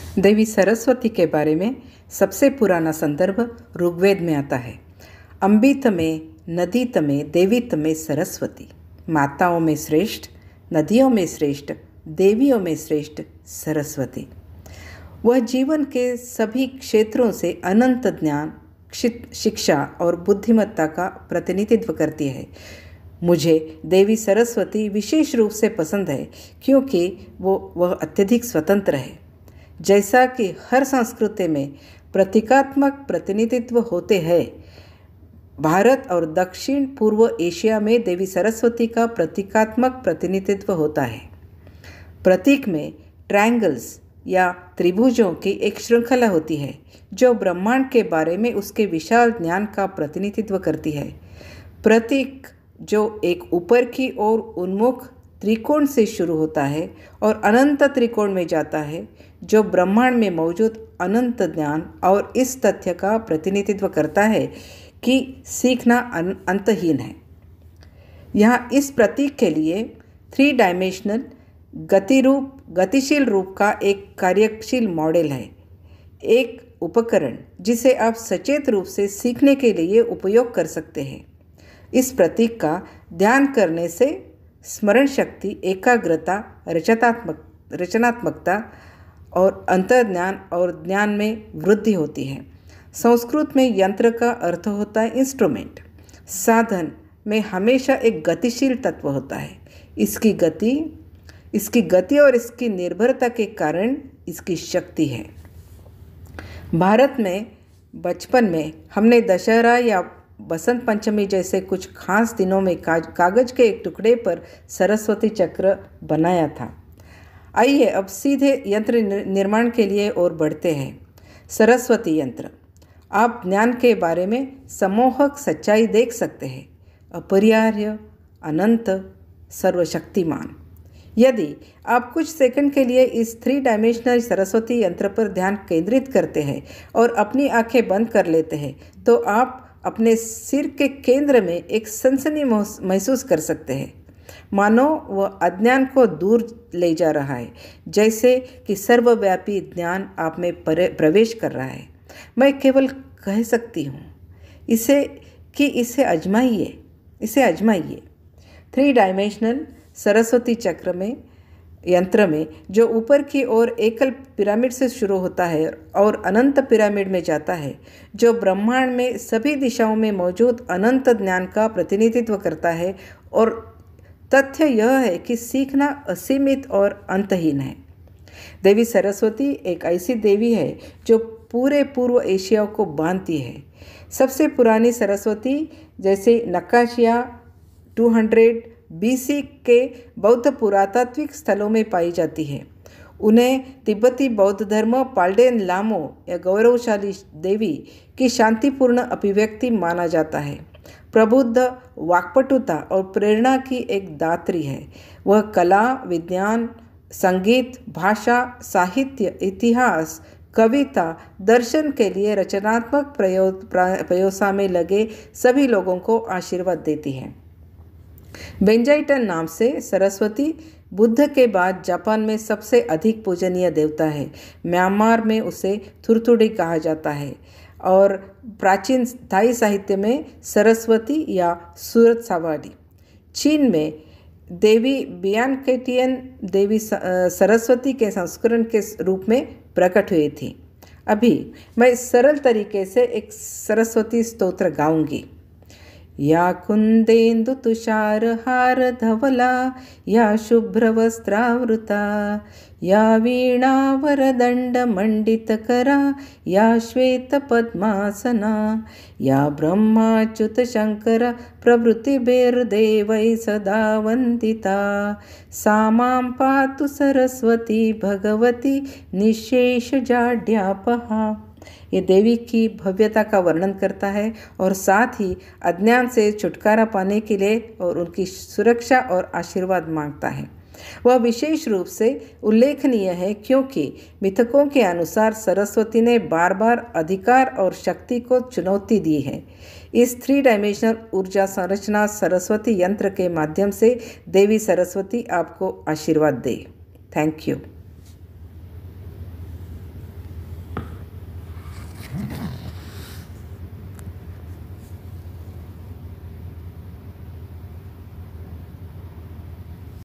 देवी सरस्वती के बारे में सबसे पुराना संदर्भ ऋग्वेद में आता है। अम्बी तमें, नदी तमें, देवी तमें सरस्वती। माताओं में श्रेष्ठ, नदियों में श्रेष्ठ, देवियों में श्रेष्ठ सरस्वती। वह जीवन के सभी क्षेत्रों से अनंत ज्ञान, शिक्षा और बुद्धिमत्ता का प्रतिनिधित्व करती है। मुझे देवी सरस्वती विशेष रूप से पसंद है क्योंकि वह अत्यधिक स्वतंत्र है। जैसा कि हर संस्कृति में प्रतीकात्मक प्रतिनिधित्व होते हैं, भारत और दक्षिण पूर्व एशिया में देवी सरस्वती का प्रतीकात्मक प्रतिनिधित्व होता है। प्रतीक में ट्रायंगल्स या त्रिभुजों की एक श्रृंखला होती है जो ब्रह्मांड के बारे में उसके विशाल ज्ञान का प्रतिनिधित्व करती है। प्रतीक जो एक ऊपर की ओर उन्मुख त्रिकोण से शुरू होता है और अनंत त्रिकोण में जाता है, जो ब्रह्मांड में मौजूद अनंत ज्ञान और इस तथ्य का प्रतिनिधित्व करता है कि सीखना अंतहीन है। यहाँ इस प्रतीक के लिए 3 डायमेंशनल गतिशील रूप का एक कार्यशील मॉडल है, एक उपकरण जिसे आप सचेत रूप से सीखने के लिए उपयोग कर सकते हैं। इस प्रतीक का ध्यान करने से स्मरण शक्ति, एकाग्रता, रचनात्मकता और अंतर्ज्ञान और ज्ञान में वृद्धि होती है। संस्कृत में यंत्र का अर्थ होता है इंस्ट्रूमेंट। साधन में हमेशा एक गतिशील तत्व होता है। इसकी गति और इसकी निर्भरता के कारण इसकी शक्ति है। भारत में बचपन में हमने दशहरा या बसंत पंचमी जैसे कुछ खास दिनों में कागज के एक टुकड़े पर सरस्वती चक्र बनाया था। आइए अब सीधे यंत्र निर्माण के लिए और बढ़ते हैं। सरस्वती यंत्र। आप ज्ञान के बारे में सम्मोहक सच्चाई देख सकते हैं। अपरिहार्य, अनंत, सर्वशक्तिमान। यदि आप कुछ सेकंड के लिए इस 3 डायमेंशनल सरस्वती यंत्र पर ध्यान केंद्रित करते हैं और अपनी आंखें बंद कर लेते हैं, तो आप अपने सिर के केंद्र में एक सनसनी महसूस कर सकते हैं, मानो वह अज्ञान को दूर ले जा रहा है, जैसे कि सर्वव्यापी ज्ञान आप में प्रवेश कर रहा है। मैं केवल कह सकती हूँ इसे आजमाइए। 3 डायमेंशनल सरस्वती चक्र में यंत्र में जो ऊपर की ओर एकल पिरामिड से शुरू होता है और अनंत पिरामिड में जाता है, जो ब्रह्मांड में सभी दिशाओं में मौजूद अनंत ज्ञान का प्रतिनिधित्व करता है। और तथ्य यह है कि सीखना असीमित और अंतहीन है। देवी सरस्वती एक ऐसी देवी है जो पूरे पूर्व एशिया को बांधती है। सबसे पुरानी सरस्वती जैसे नक्काशियाँ 200 BC के बौद्ध पुरातात्विक स्थलों में पाई जाती है। उन्हें तिब्बती बौद्ध धर्म पाल्डेन लामो या गौरवशाली देवी की शांतिपूर्ण अभिव्यक्ति माना जाता है। प्रबुद्ध, वाक्पटुता और प्रेरणा की एक दात्री है। वह कला, विज्ञान, संगीत, भाषा, साहित्य, इतिहास, कविता, दर्शन के लिए रचनात्मक प्रयोसा में लगे सभी लोगों को आशीर्वाद देती है। बेंजाइटन नाम से सरस्वती बुद्ध के बाद जापान में सबसे अधिक पूजनीय देवता है। म्यांमार में उसे थुरथुडी कहा जाता है और प्राचीन थाई साहित्य में सरस्वती या सूरत सावाडी। चीन में देवी बियानकेटियन देवी सरस्वती के संस्करण के रूप में प्रकट हुई थी। अभी मैं सरल तरीके से एक सरस्वती स्तोत्र गाऊंगी। या कुंदेन्दु तुषार हार धवला, या शुभ्रवस्त्रावृता, या वीणा वरदंड मंडित करा, या श्वेत पद्मासना, या ब्रह्माच्युत शंकर प्रभृतिभिर्देवै सदा वंदिता, सा मां पातु सरस्वती भगवती निःशेष जाड्यापहा। ये देवी की भव्यता का वर्णन करता है और साथ ही अज्ञान से छुटकारा पाने के लिए और उनकी सुरक्षा और आशीर्वाद मांगता है। वह विशेष रूप से उल्लेखनीय है क्योंकि मिथकों के अनुसार सरस्वती ने बार बार अधिकार और शक्ति को चुनौती दी है। इस 3 डायमेंशनल ऊर्जा संरचना सरस्वती यंत्र के माध्यम से देवी सरस्वती आपको आशीर्वाद दे। Thank you.